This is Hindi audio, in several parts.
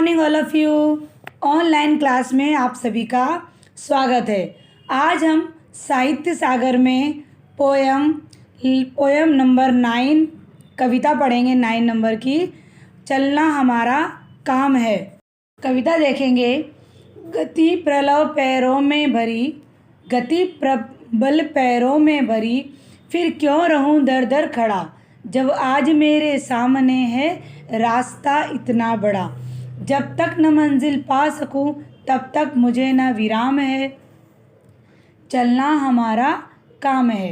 Morning all of you. Online class में आप सभी का स्वागत है। आज हम साहित्य सागर में पोयम नंबर 9 कविता पढ़ेंगे। 9 नंबर की, चलना हमारा काम है। कविता देखेंगे। गति प्रबल पैरों में भरी, गति प्रबल पैरों में भरी, फिर क्यों रहूं दर दर खड़ा, जब आज मेरे सामने है रास्ता इतना बड़ा। जब तक न मंजिल पा सकूं तब तक मुझे न विराम है, चलना हमारा काम है।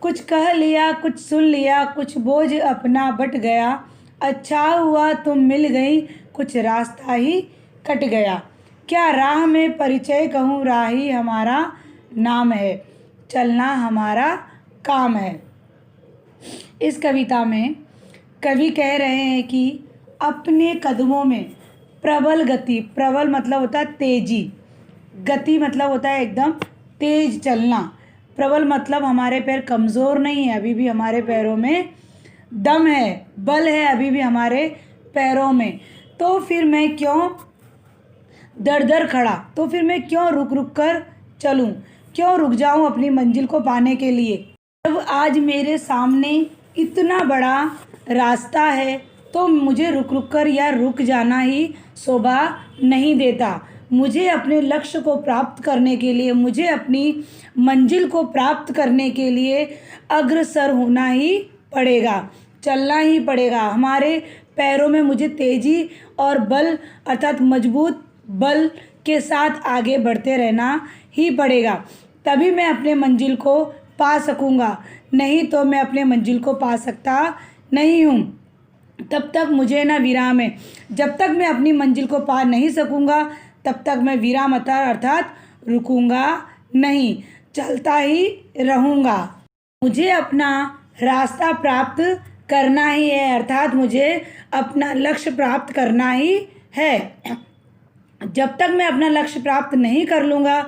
कुछ कह लिया, कुछ सुन लिया, कुछ बोझ अपना बट गया, अच्छा हुआ तुम मिल गई, कुछ रास्ता ही कट गया। क्या राह में परिचय कहूँ, राही हमारा नाम है, चलना हमारा काम है। इस कविता में कवि कह रहे हैं कि अपने कदमों में प्रबल गति, प्रबल मतलब होता है तेजी, गति मतलब होता है एकदम तेज चलना। प्रबल मतलब हमारे पैर कमज़ोर नहीं है, अभी भी हमारे पैरों में दम है, बल है अभी भी हमारे पैरों में। तो फिर मैं क्यों दर दर खड़ा, तो फिर मैं क्यों रुक रुक कर चलूं, क्यों रुक जाऊं अपनी मंजिल को पाने के लिए। जब आज मेरे सामने इतना बड़ा रास्ता है तो मुझे रुक रुक कर या रुक जाना ही शोभा नहीं देता। मुझे अपने लक्ष्य को प्राप्त करने के लिए, मुझे अपनी मंजिल को प्राप्त करने के लिए अग्रसर होना ही पड़ेगा, चलना ही पड़ेगा। हमारे पैरों में मुझे तेज़ी और बल अर्थात मजबूत बल के साथ आगे बढ़ते रहना ही पड़ेगा, तभी मैं अपने मंजिल को पा सकूँगा। नहीं तो मैं अपने मंजिल को पा सकता नहीं हूँ। तब तक मुझे ना विराम है, जब तक मैं अपनी मंजिल को पा नहीं सकूँगा तब तक मैं विराम अर्थात रुकूँगा नहीं, चलता ही रहूँगा। मुझे अपना रास्ता प्राप्त करना ही है, अर्थात मुझे अपना लक्ष्य प्राप्त करना ही है। जब तक मैं अपना लक्ष्य प्राप्त नहीं कर लूँगा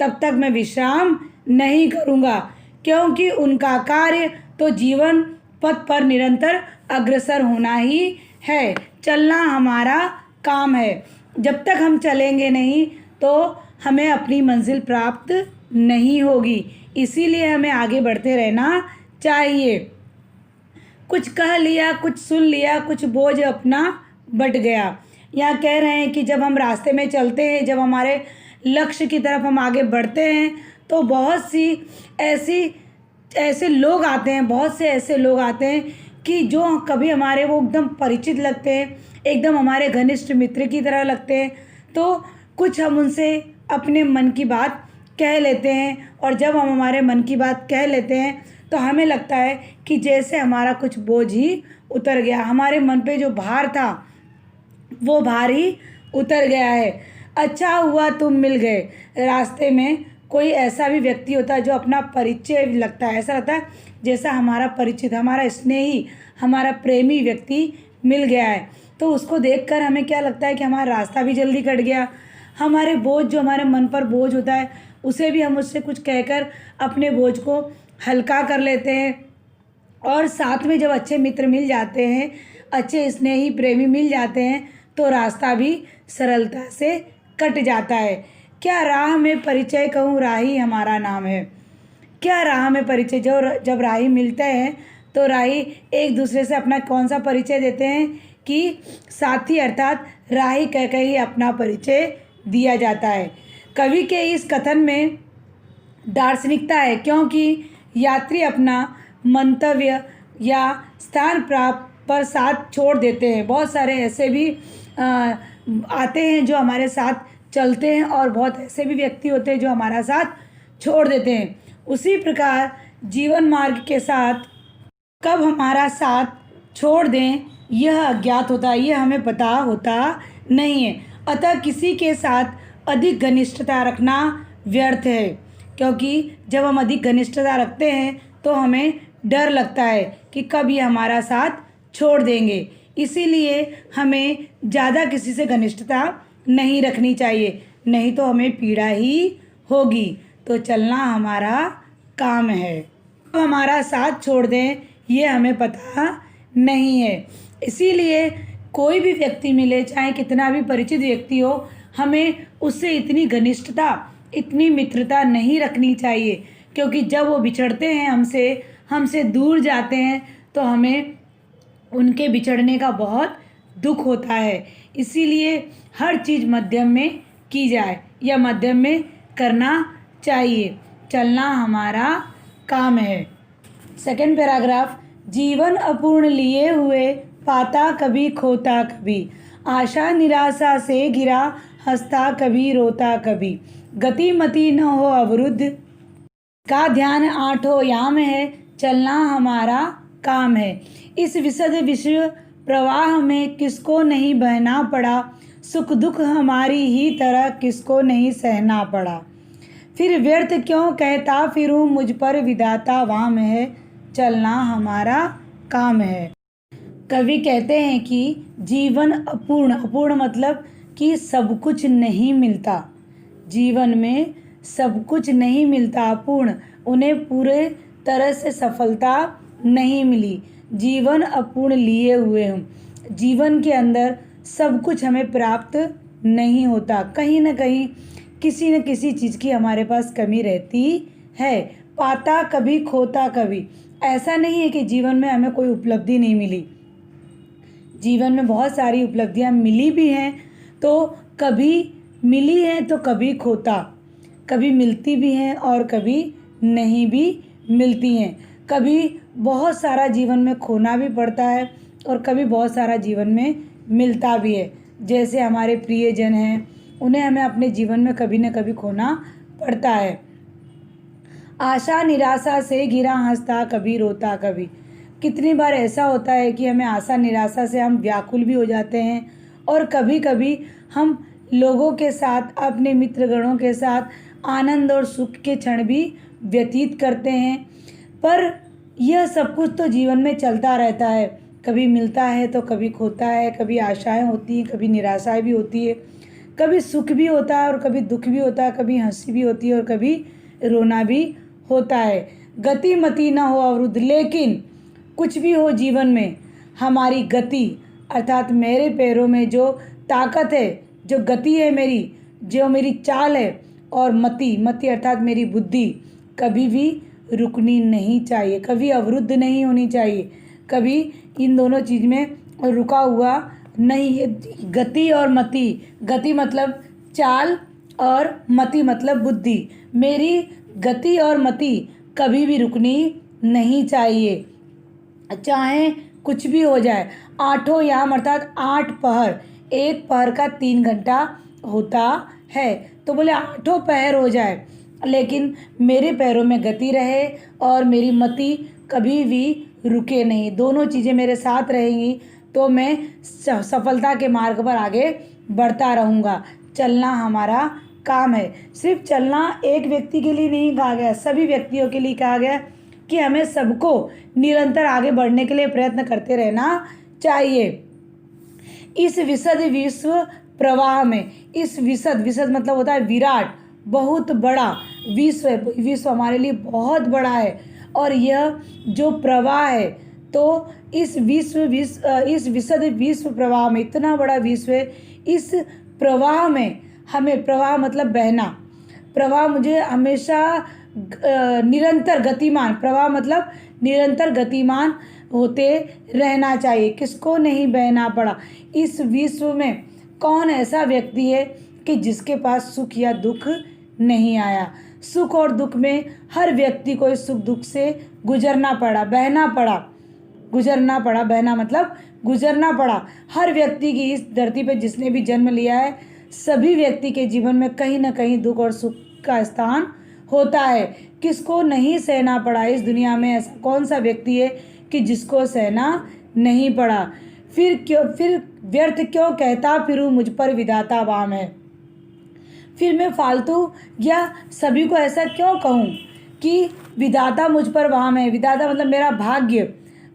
तब तक मैं विश्राम नहीं करूँगा, क्योंकि उनका कार्य तो जीवन पथ पर निरंतर अग्रसर होना ही है, चलना हमारा काम है। जब तक हम चलेंगे नहीं तो हमें अपनी मंजिल प्राप्त नहीं होगी, इसीलिए हमें आगे बढ़ते रहना चाहिए। कुछ कह लिया, कुछ सुन लिया, कुछ बोझ अपना बट गया। यहाँ कह रहे हैं कि जब हम रास्ते में चलते हैं, जब हमारे लक्ष्य की तरफ हम आगे बढ़ते हैं तो बहुत सी ऐसे लोग आते हैं, बहुत से ऐसे लोग आते हैं कि जो कभी हमारे वो एकदम परिचित लगते हैं, एकदम हमारे घनिष्ठ मित्र की तरह लगते हैं। तो कुछ हम उनसे अपने मन की बात कह लेते हैं, और जब हम हमारे मन की बात कह लेते हैं तो हमें लगता है कि जैसे हमारा कुछ बोझ ही उतर गया, हमारे मन पे जो भार था वो भार ही उतर गया है। अच्छा हुआ तुम मिल गए। रास्ते में कोई ऐसा भी व्यक्ति होता है जो अपना परिचय लगता है, ऐसा लगता है जैसा हमारा परिचित, हमारा स्नेही, हमारा प्रेमी व्यक्ति मिल गया है। तो उसको देखकर हमें क्या लगता है कि हमारा रास्ता भी जल्दी कट गया। हमारे बोझ, जो हमारे मन पर बोझ होता है, उसे भी हम उससे कुछ कहकर अपने बोझ को हल्का कर लेते हैं। और साथ में जब अच्छे मित्र मिल जाते हैं, अच्छे स्नेही प्रेमी मिल जाते हैं, तो रास्ता भी सरलता से कट जाता है। क्या राह में परिचय कहूँ, राही हमारा नाम है। क्या राह में परिचय, जब राही मिलते हैं तो राही एक दूसरे से अपना कौन सा परिचय देते हैं कि साथी, अर्थात राही कह के ही अपना परिचय दिया जाता है। कवि के इस कथन में दार्शनिकता है, क्योंकि यात्री अपना मंतव्य या स्थान प्राप्त पर साथ छोड़ देते हैं। बहुत सारे ऐसे भी आते हैं जो हमारे साथ चलते हैं, और बहुत ऐसे भी व्यक्ति होते हैं जो हमारा साथ छोड़ देते हैं। उसी प्रकार जीवन मार्ग के साथ कब हमारा साथ छोड़ दें यह अज्ञात होता है, यह हमें पता होता नहीं है। अतः किसी के साथ अधिक घनिष्ठता रखना व्यर्थ है, क्योंकि जब हम अधिक घनिष्ठता रखते हैं तो हमें डर लगता है कि कब ये हमारा साथ छोड़ देंगे। इसीलिए हमें ज़्यादा किसी से घनिष्ठता नहीं रखनी चाहिए, नहीं तो हमें पीड़ा ही होगी। तो चलना हमारा काम है। तो हमारा साथ छोड़ दें ये हमें पता नहीं है। इसीलिए कोई भी व्यक्ति मिले, चाहे कितना भी परिचित व्यक्ति हो, हमें उससे इतनी घनिष्ठता, इतनी मित्रता नहीं रखनी चाहिए, क्योंकि जब वो बिछड़ते हैं हमसे दूर जाते हैं तो हमें उनके बिछड़ने का बहुत दुख होता है। इसीलिए हर चीज़ मध्यम में की जाए या मध्यम में करना चाहिए। चलना हमारा काम है। सेकंड पैराग्राफ, जीवन अपूर्ण लिए हुए, पाता कभी खोता कभी, आशा निराशा से घिरा, हंसता कभी रोता कभी, गति मति न हो अवरुद्ध, का ध्यान आठों याम है, चलना हमारा काम है। इस विशद विश्व प्रवाह में किसको नहीं बहना पड़ा, सुख दुख हमारी ही तरह किसको नहीं सहना पड़ा, फिर व्यर्थ क्यों कहता फिरूं, मुझ पर विधाता वाम है, चलना हमारा काम है। कवि कहते हैं कि जीवन अपूर्ण, अपूर्ण मतलब कि सब कुछ नहीं मिलता, जीवन में सब कुछ नहीं मिलता, अपूर्ण, उन्हें पूरे तरह से सफलता नहीं मिली, जीवन अपूर्ण लिए हुए हूँ। जीवन के अंदर सब कुछ हमें प्राप्त नहीं होता, कहीं ना कहीं किसी न किसी चीज़ की हमारे पास कमी रहती है। पाता कभी खोता कभी, ऐसा नहीं है कि जीवन में हमें कोई उपलब्धि नहीं मिली, जीवन में बहुत सारी उपलब्धियां मिली भी हैं, तो कभी मिली हैं तो कभी खोता, कभी मिलती भी हैं और कभी नहीं भी मिलती हैं। कभी बहुत सारा जीवन में खोना भी पड़ता है और कभी बहुत सारा जीवन में मिलता भी है। जैसे हमारे प्रियजन हैं, उन्हें हमें अपने जीवन में कभी न कभी खोना पड़ता है। आशा निराशा से घिरा, हंसता कभी रोता कभी, कितनी बार ऐसा होता है कि हमें आशा निराशा से हम व्याकुल भी हो जाते हैं और कभी कभी हम लोगों के साथ, अपने मित्रगणों के साथ आनंद और सुख के क्षण भी व्यतीत करते हैं। पर यह सब कुछ तो जीवन में चलता रहता है, कभी मिलता है तो कभी खोता है, कभी आशाएं होती हैं, कभी निराशाएं भी होती है, कभी सुख भी होता है और कभी दुख भी होता है, कभी हंसी भी होती है और कभी रोना भी होता है। गति मति न हो अवरुद्ध, लेकिन कुछ भी हो जीवन में, हमारी गति अर्थात मेरे पैरों में जो ताकत है, जो गति है मेरी, जो मेरी चाल है, और मति, मति अर्थात मेरी बुद्धि कभी भी रुकनी नहीं चाहिए, कभी अवरुद्ध नहीं होनी चाहिए, कभी इन दोनों चीज़ में रुका हुआ नहीं। गति और मति, गति मतलब चाल और मति मतलब बुद्धि, मेरी गति और मति कभी भी रुकनी नहीं चाहिए, चाहे कुछ भी हो जाए। आठों याम अर्थात 8 पहर, एक पहर का 3 घंटा होता है, तो बोले आठों पहर हो जाए लेकिन मेरे पैरों में गति रहे और मेरी मति कभी भी रुके नहीं, दोनों चीज़ें मेरे साथ रहेंगी तो मैं सफलता के मार्ग पर आगे बढ़ता रहूँगा। चलना हमारा काम है। सिर्फ चलना एक व्यक्ति के लिए नहीं कहा गया, सभी व्यक्तियों के लिए कहा गया कि हमें सबको निरंतर आगे बढ़ने के लिए प्रयत्न करते रहना चाहिए। इस विशद विश्व प्रवाह में, इस विशद, विशद मतलब होता है विराट, बहुत बड़ा विश्व है, विश्व हमारे लिए बहुत बड़ा है और यह जो प्रवाह है, तो इस विशद विश्व प्रवाह में, इतना बड़ा विश्व है, इस प्रवाह में हमें, प्रवाह मतलब बहना, प्रवाह मुझे हमेशा निरंतर गतिमान, प्रवाह मतलब निरंतर गतिमान होते रहना चाहिए। किसको नहीं बहना पड़ा। इस विश्व में कौन ऐसा व्यक्ति है कि जिसके पास सुख या दुख नहीं आया। सुख और दुख में हर व्यक्ति को इस सुख दुख से गुजरना पड़ा, बहना पड़ा, गुजरना पड़ा, बहना मतलब गुजरना पड़ा। हर व्यक्ति की इस धरती पर जिसने भी जन्म लिया है, सभी व्यक्ति के जीवन में कहीं ना कहीं दुख और सुख का स्थान होता है। किसको नहीं सहना पड़ा इस दुनिया में, ऐसा कौन सा व्यक्ति है कि जिसको सहना नहीं पड़ा। फिर व्यर्थ क्यों कहता फिरूं, मुझ पर विधाता वाम है। फिर मैं फालतू या सभी को ऐसा क्यों कहूँ कि विधाता मुझ पर वाम है। विधाता मतलब मेरा भाग्य,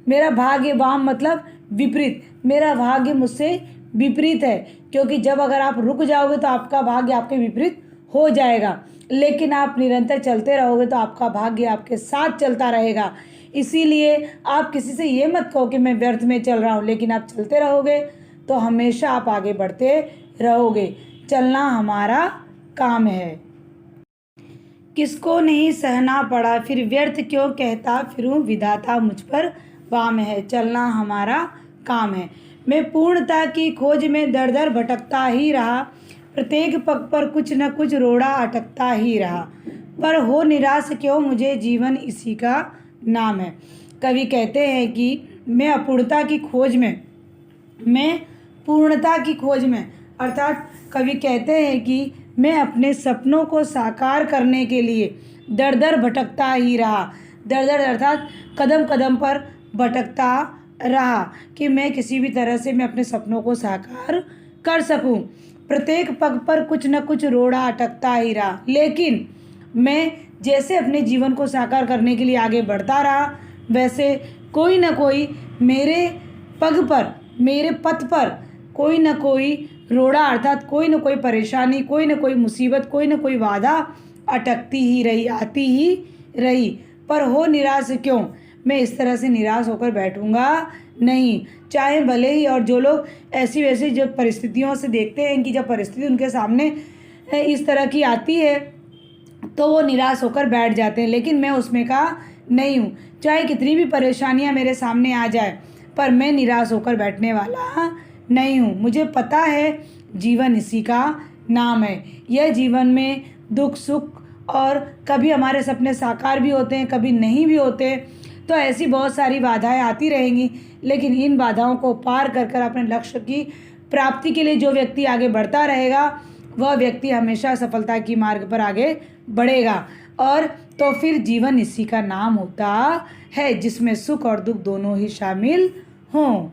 मेरा भाग्य, वाम मतलब विपरीत, मेरा भाग्य मुझसे विपरीत है, क्योंकि जब अगर आप रुक जाओगे तो आपका भाग्य आपके विपरीत हो जाएगा, लेकिन आप निरंतर चलते रहोगे तो आपका भाग्य आपके साथ चलता रहेगा। इसीलिए आप किसी से ये मत कहो कि मैं व्यर्थ में चल रहा हूँ, लेकिन आप चलते रहोगे तो हमेशा आप आगे बढ़ते रहोगे। चलना हमारा काम है। किसको नहीं सहना पड़ा, फिर व्यर्थ क्यों कहता फिरूं, विधाता मुझ पर वाम है। चलना हमारा काम है। मैं पूर्णता की खोज में दर दर भटकता ही रहा, प्रत्येक पग पर कुछ न कुछ रोड़ा अटकता ही रहा, पर हो निराश क्यों, मुझे जीवन इसी का नाम है। कवि कहते हैं कि मैं अपूर्णता की खोज में, मैं पूर्णता की खोज में, अर्थात कवि कहते हैं कि मैं अपने सपनों को साकार करने के लिए दर दर भटकता ही रहा। दर दर अर्थात कदम कदम पर भटकता रहा कि मैं किसी भी तरह से मैं अपने सपनों को साकार कर सकूं। प्रत्येक पग पर कुछ न कुछ रोड़ा अटकता ही रहा, लेकिन मैं जैसे अपने जीवन को साकार करने के लिए आगे बढ़ता रहा, वैसे कोई न कोई मेरे पग पर, मेरे पथ पर कोई न कोई रोड़ा अर्थात कोई न कोई परेशानी, कोई न कोई मुसीबत, कोई न कोई बाधा अटकती ही रही, आती ही रही। पर हो निराश क्यों, मैं इस तरह से निराश होकर बैठूंगा नहीं। चाहे भले ही, और जो लोग ऐसी वैसी जब परिस्थितियों से देखते हैं कि जब परिस्थिति उनके सामने इस तरह की आती है तो वो निराश होकर बैठ जाते हैं, लेकिन मैं उसमें का नहीं हूँ। चाहे कितनी भी परेशानियाँ मेरे सामने आ जाए, पर मैं निराश होकर बैठने वाला नहीं हूँ। मुझे पता है जीवन इसी का नाम है। यह जीवन में दुख सुख, और कभी हमारे सपने साकार भी होते हैं, कभी नहीं भी होते, तो ऐसी बहुत सारी बाधाएं आती रहेंगी, लेकिन इन बाधाओं को पार कर कर अपने लक्ष्य की प्राप्ति के लिए जो व्यक्ति आगे बढ़ता रहेगा, वह व्यक्ति हमेशा सफलता की मार्ग पर आगे बढ़ेगा। और तो फिर जीवन इसी का नाम होता है, जिसमें सुख और दुख दोनों ही शामिल हों।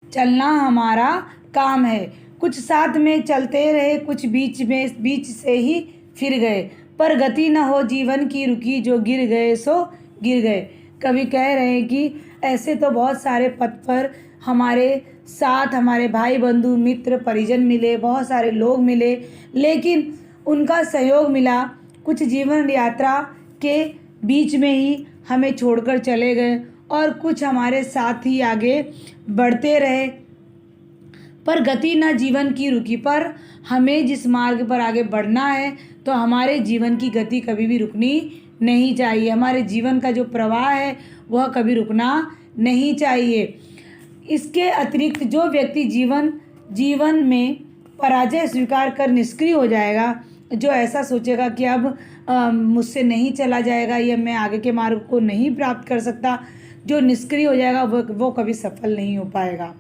चलना हमारा काम है। कुछ साथ में चलते रहे, कुछ बीच से ही फिर गए, पर गति न हो जीवन की रुकी, जो गिर गए सो गिर गए। कवि कह रहे हैं कि ऐसे तो बहुत सारे पथ पर हमारे साथ हमारे भाई बंधु मित्र परिजन मिले, बहुत सारे लोग मिले, लेकिन उनका सहयोग मिला, कुछ जीवन यात्रा के बीच में ही हमें छोड़कर चले गए, और कुछ हमारे साथ ही आगे बढ़ते रहे, पर गति न जीवन की रुकी। पर हमें जिस मार्ग पर आगे बढ़ना है, तो हमारे जीवन की गति कभी भी रुकनी नहीं चाहिए। हमारे जीवन का जो प्रवाह है वह कभी रुकना नहीं चाहिए। इसके अतिरिक्त जो व्यक्ति जीवन में पराजय स्वीकार कर निष्क्रिय हो जाएगा, जो ऐसा सोचेगा कि अब मुझसे नहीं चला जाएगा या मैं आगे के मार्ग को नहीं प्राप्त कर सकता, जो निष्क्रिय हो जाएगा वो कभी सफल नहीं हो पाएगा।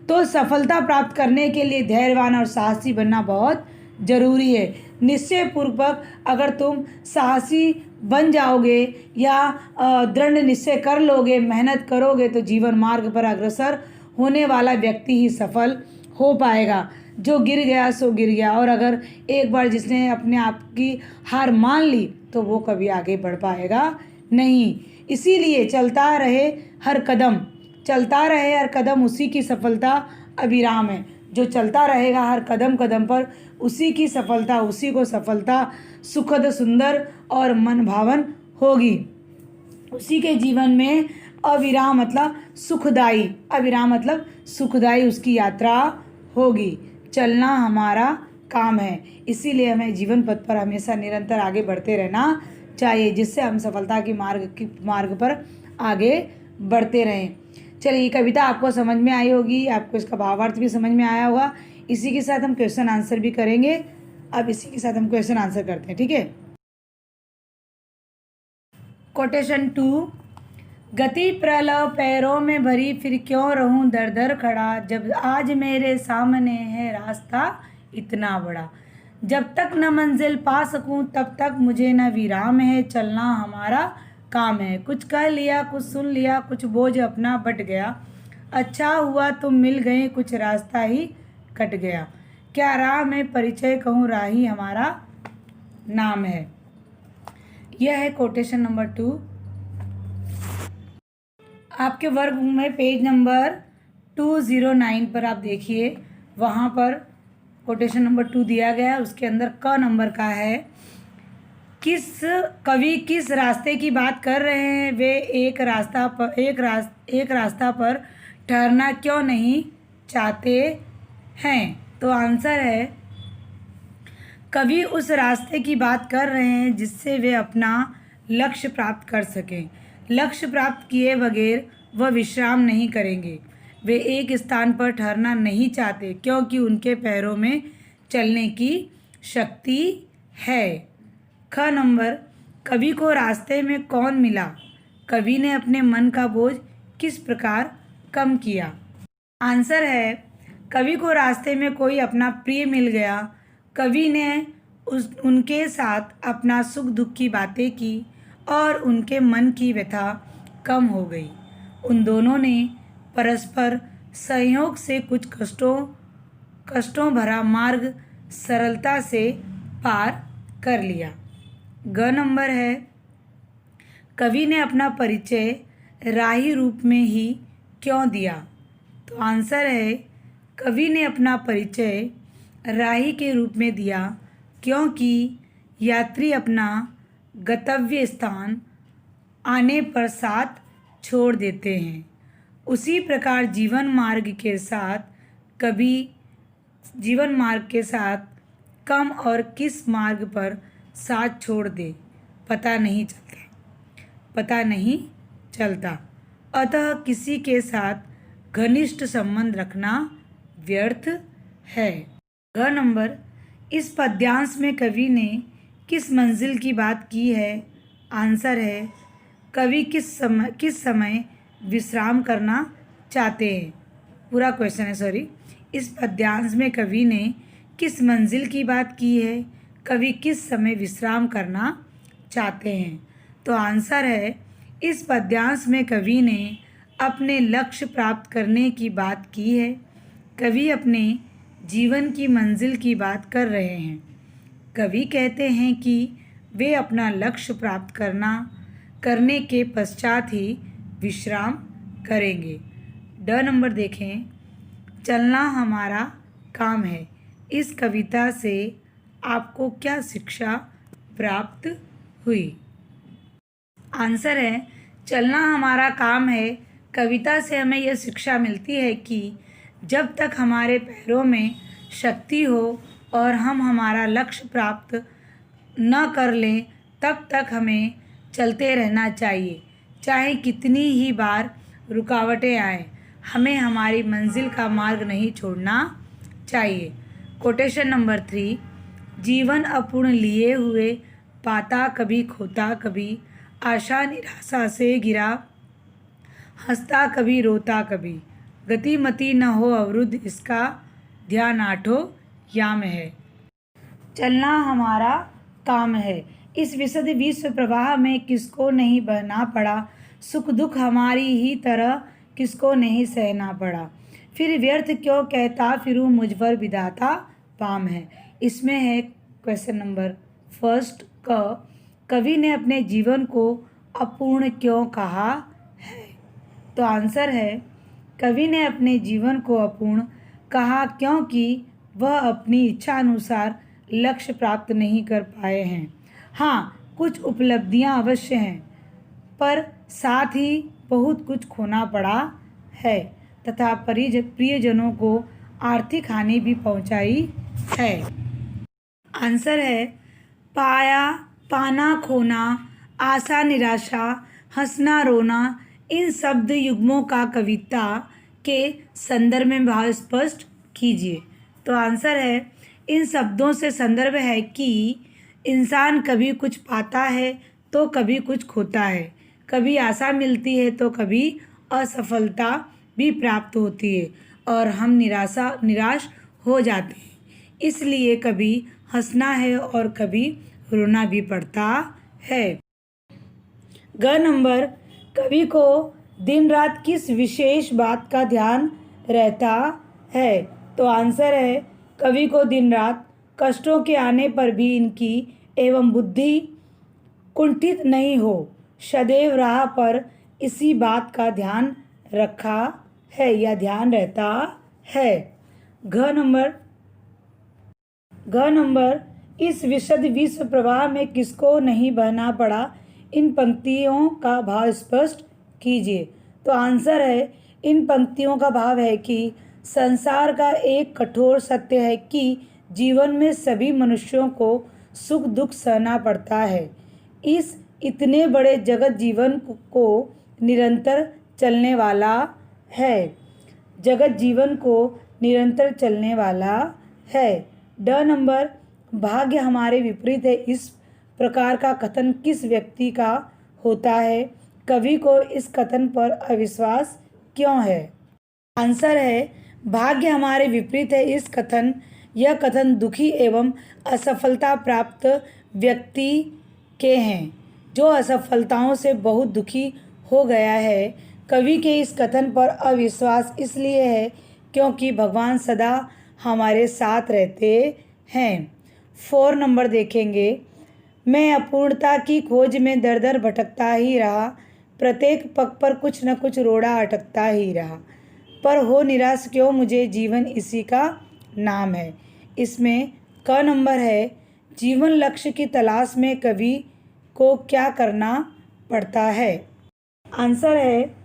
तो सफलता प्राप्त करने के लिए धैर्यवान और साहसी बनना बहुत ज़रूरी है। निश्चय पूर्वक अगर तुम साहसी बन जाओगे या दृढ़ निश्चय कर लोगे, मेहनत करोगे, तो जीवन मार्ग पर अग्रसर होने वाला व्यक्ति ही सफल हो पाएगा। जो गिर गया सो गिर गया, और अगर एक बार जिसने अपने आप की हार मान ली, तो वो कभी आगे बढ़ पाएगा नहीं। इसीलिए चलता रहे हर कदम, उसी की सफलता अविराम है। जो चलता रहेगा हर कदम कदम पर, उसी की सफलता, उसी को सफलता सुखद, सुंदर और मन भावन होगी। उसी के जीवन में अविराम मतलब सुखदाई, अविराम मतलब सुखदाई उसकी यात्रा होगी। चलना हमारा काम है, इसीलिए हमें जीवन पथ पर हमेशा निरंतर आगे बढ़ते रहना चाहिए, जिससे हम सफलता की मार्ग पर आगे बढ़ते रहें। चलिए, ये कविता आपको समझ में आई होगी, आपको इसका भावार्थ भी समझ में आया होगा। इसी के साथ हम क्वेश्चन आंसर भी करेंगे। अब इसी के साथ हम क्वेश्चन आंसर करते हैं, ठीक है। कोटेशन 2, गति प्रलव पैरों में भरी, फिर क्यों रहूं दर दर खड़ा, जब आज मेरे सामने है रास्ता इतना बड़ा, जब तक न मंजिल पा सकूं तब तक मुझे न विराम है, चलना हमारा काम है। कुछ कह लिया, कुछ सुन लिया, कुछ बोझ अपना बट गया, अच्छा हुआ तुम मिल गए, कुछ रास्ता ही कट गया, क्या राह में परिचय कहूँ, राही हमारा नाम है। यह है कोटेशन नंबर 2। आपके वर्ग में पेज नंबर 209 पर आप देखिए, वहाँ पर कोटेशन नंबर 2 दिया गया है। उसके अंदर क नंबर का है, कवि किस रास्ते की बात कर रहे हैं, वे एक रास्ता पर ठहरना क्यों नहीं चाहते हैं। तो आंसर है कवि उस रास्ते की बात कर रहे हैं जिससे वे अपना लक्ष्य प्राप्त कर सकें। लक्ष्य प्राप्त किए बगैर वह विश्राम नहीं करेंगे। वे एक स्थान पर ठहरना नहीं चाहते क्योंकि उनके पैरों में चलने की शक्ति है। ख नंबर, कवि को रास्ते में कौन मिला? कवि ने अपने मन का बोझ किस प्रकार कम किया? आंसर है कवि को रास्ते में कोई अपना प्रिय मिल गया। कवि ने उनके साथ अपना सुख दुख की बातें की और उनके मन की व्यथा कम हो गई। उन दोनों ने परस्पर सहयोग से कुछ कष्टों भरा मार्ग सरलता से पार कर लिया। ग नंबर है, कवि ने अपना परिचय राही रूप में ही क्यों दिया? तो आंसर है कवि ने अपना परिचय राही के रूप में दिया क्योंकि यात्री अपना गंतव्य स्थान आने पर साथ छोड़ देते हैं। उसी प्रकार जीवन मार्ग के साथ कम और किस मार्ग पर साथ छोड़ दे पता नहीं चलता। अतः किसी के साथ घनिष्ठ संबंध रखना व्यर्थ है। ग नंबर, इस पद्यांश में कवि ने किस मंजिल की बात की है? आंसर है कवि किस समय विश्राम करना चाहते हैं। पूरा क्वेश्चन है, सॉरी। इस पद्यांश में कवि ने किस मंजिल की बात की है? कवि किस समय विश्राम करना चाहते हैं। तो आंसर है इस पद्यांश में कवि ने अपने लक्ष्य प्राप्त करने की बात की है। कवि अपने जीवन की मंजिल की बात कर रहे हैं। कवि कहते हैं कि वे अपना लक्ष्य प्राप्त करने के पश्चात ही विश्राम करेंगे। ड नंबर देखें, चलना हमारा काम है। इस कविता से आपको क्या शिक्षा प्राप्त हुई? आंसर है चलना हमारा काम है। कविता से हमें यह शिक्षा मिलती है कि जब तक हमारे पैरों में शक्ति हो और हम हमारा लक्ष्य प्राप्त न कर लें तब तक हमें चलते रहना चाहिए। चाहे कितनी ही बार रुकावटें आएं, हमें हमारी मंजिल का मार्ग नहीं छोड़ना चाहिए। कोटेशन नंबर 3, जीवन अपूर्ण लिए हुए पाता कभी खोता कभी, आशा निराशा से घिरा हंसता कभी रोता कभी, गतिमति न हो अवरुद्ध इसका ध्यान आठों याम है। चलना हमारा काम है। इस विशद विश्व प्रवाह में किसको नहीं बहना पड़ा, सुख दुख हमारी ही तरह किसको नहीं सहना पड़ा, फिर व्यर्थ क्यों कहता फिरूं मुझ पर विधाता पाम है। इसमें है क्वेश्चन नंबर फर्स्ट कवि ने अपने जीवन को अपूर्ण क्यों कहा है? तो आंसर है कवि ने अपने जीवन को अपूर्ण कहा क्योंकि वह अपनी इच्छा अनुसार लक्ष्य प्राप्त नहीं कर पाए हैं। हाँ, कुछ उपलब्धियां अवश्य हैं पर साथ ही बहुत कुछ खोना पड़ा है तथा प्रियजनों को आर्थिक हानि भी पहुंचाई है। आंसर है पाना खोना, आशा निराशा, हंसना रोना, इन शब्द युग्मों का कविता के संदर्भ में भाव स्पष्ट कीजिए। तो आंसर है इन शब्दों से संदर्भ है कि इंसान कभी कुछ पाता है तो कभी कुछ खोता है, कभी आशा मिलती है तो कभी असफलता भी प्राप्त होती है और हम निराश हो जाते हैं। इसलिए कभी हंसना है और कभी रोना भी पड़ता है। ग नंबर, कवि को दिन रात किस विशेष बात का ध्यान रहता है? तो आंसर है कवि को दिन रात कष्टों के आने पर भी इनकी एवं बुद्धि कुंठित नहीं हो सदैव राह पर इसी बात का ध्यान रखा है या ध्यान रहता है। घ नंबर, इस विशद विश्व प्रवाह में किसको नहीं बहना पड़ा, इन पंक्तियों का भाव स्पष्ट कीजिए। तो आंसर है इन पंक्तियों का भाव है कि संसार का एक कठोर सत्य है कि जीवन में सभी मनुष्यों को सुख दुख सहना पड़ता है। इस इतने बड़े जगत जीवन को निरंतर चलने वाला है। जगत जीवन को निरंतर चलने वाला है। ड नंबर, भाग्य हमारे विपरीत है, इस प्रकार का कथन किस व्यक्ति का होता है? कवि को इस कथन पर अविश्वास क्यों है? आंसर है, भाग्य हमारे विपरीत है इस कथन यह कथन दुखी एवं असफलता प्राप्त व्यक्ति के हैं, जो असफलताओं से बहुत दुखी हो गया है। कवि के इस कथन पर अविश्वास इसलिए है क्योंकि भगवान सदा हमारे साथ रहते हैं। 4 नंबर देखेंगे। मैं अपूर्णता की खोज में दर दर भटकता ही रहा, प्रत्येक पग पर कुछ न कुछ रोड़ा अटकता ही रहा, पर हो निराश क्यों, मुझे जीवन इसी का नाम है। इसमें क नंबर है, जीवन लक्ष्य की तलाश में कवि को क्या करना पड़ता है? आंसर है,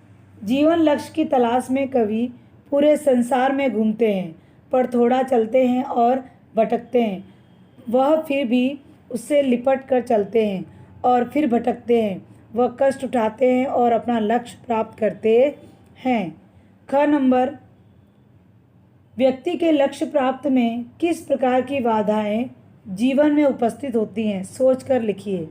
जीवन लक्ष्य की तलाश में कवि पूरे संसार में घूमते हैं, पर थोड़ा चलते हैं और भटकते हैं। वह फिर भी उससे लिपट कर चलते हैं और फिर भटकते हैं। वह कष्ट उठाते हैं और अपना लक्ष्य प्राप्त करते हैं। ख नंबर, व्यक्ति के लक्ष्य प्राप्त में किस प्रकार की बाधाएं जीवन में उपस्थित होती हैं? सोच कर लिखिए।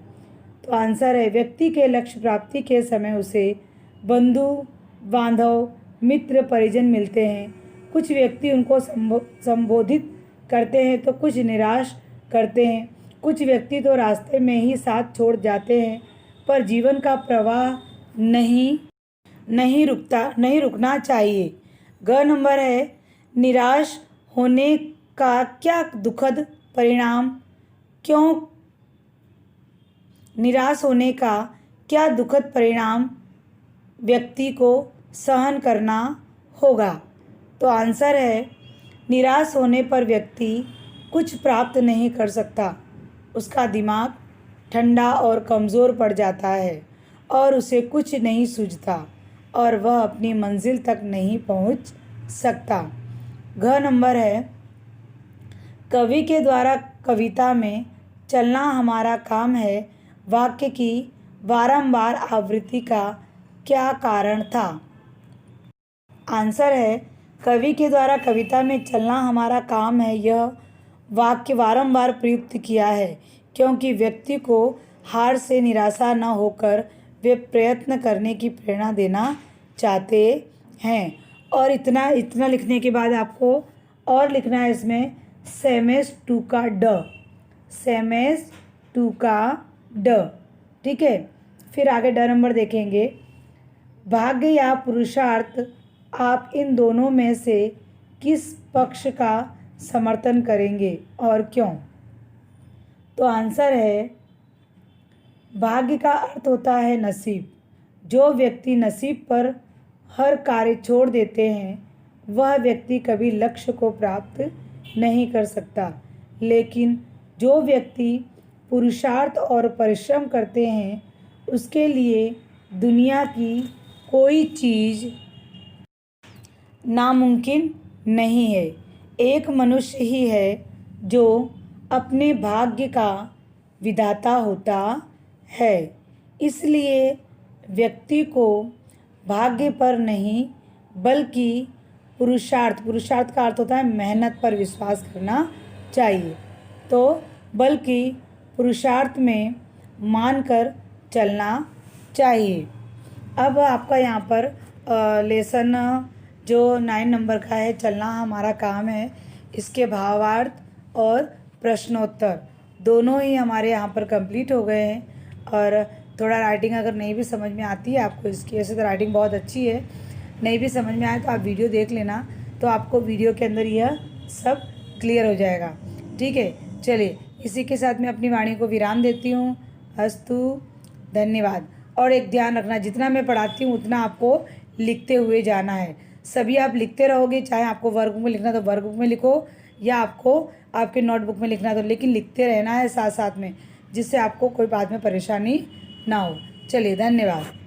तो आंसर है, व्यक्ति के लक्ष्य प्राप्ति के समय उसे बंधु बांधव मित्र परिजन मिलते हैं। कुछ व्यक्ति उनको संबोधित करते हैं तो कुछ निराश करते हैं। कुछ व्यक्ति तो रास्ते में ही साथ छोड़ जाते हैं, पर जीवन का प्रवाह नहीं रुकना चाहिए। ग नंबर है, निराश होने का क्या दुखद परिणाम क्यों निराश होने का क्या दुखद परिणाम व्यक्ति को सहन करना होगा? तो आंसर है, निराश होने पर व्यक्ति कुछ प्राप्त नहीं कर सकता। उसका दिमाग ठंडा और कमज़ोर पड़ जाता है और उसे कुछ नहीं सूझता और वह अपनी मंजिल तक नहीं पहुंच सकता। घ नंबर है, कवि के द्वारा कविता में चलना हमारा काम है वाक्य की बारंबार आवृत्ति का क्या कारण था? आंसर है, कवि के द्वारा कविता में चलना हमारा काम है यह वाक्य बारंबार प्रयुक्त किया है क्योंकि व्यक्ति को हार से निराशा न होकर वे प्रयत्न करने की प्रेरणा देना चाहते हैं। और इतना लिखने के बाद आपको और लिखना है इसमें सेमेस टू का ड। ठीक है, फिर आगे ड नंबर देखेंगे। भाग्य या पुरुषार्थ, आप इन दोनों में से किस पक्ष का समर्थन करेंगे और क्यों? तो आंसर है, भाग्य का अर्थ होता है नसीब। जो व्यक्ति नसीब पर हर कार्य छोड़ देते हैं वह व्यक्ति कभी लक्ष्य को प्राप्त नहीं कर सकता, लेकिन जो व्यक्ति पुरुषार्थ और परिश्रम करते हैं उसके लिए दुनिया की कोई चीज़ नामुमकिन नहीं है। एक मनुष्य ही है जो अपने भाग्य का विधाता होता है। इसलिए व्यक्ति को भाग्य पर नहीं बल्कि पुरुषार्थ का अर्थ होता है मेहनत पर विश्वास करना चाहिए। तो बल्कि पुरुषार्थ में मानकर चलना चाहिए। अब आपका यहाँ पर लेसन जो 9 नंबर का है, चलना हमारा काम है, इसके भावार्थ और प्रश्नोत्तर दोनों ही हमारे यहाँ पर कंप्लीट हो गए हैं। और थोड़ा राइटिंग अगर नहीं भी समझ में आती है आपको, इसकी ऐसे तो राइटिंग बहुत अच्छी है, नहीं भी समझ में आए तो आप वीडियो देख लेना, तो आपको वीडियो के अंदर यह सब क्लियर हो जाएगा। ठीक है, चलिए इसी के साथ मैं अपनी वाणी को विराम देती हूँ। अस्तु, धन्यवाद। और एक ध्यान रखना, जितना मैं पढ़ाती हूँ उतना आपको लिखते हुए जाना है। सभी आप लिखते रहोगे, चाहे आपको वर्कबुक में लिखना तो वर्कबुक में लिखो या आपको आपके नोटबुक में लिखना तो, लेकिन लिखते रहना है साथ साथ में, जिससे आपको कोई बाद में परेशानी ना हो। चलिए, धन्यवाद।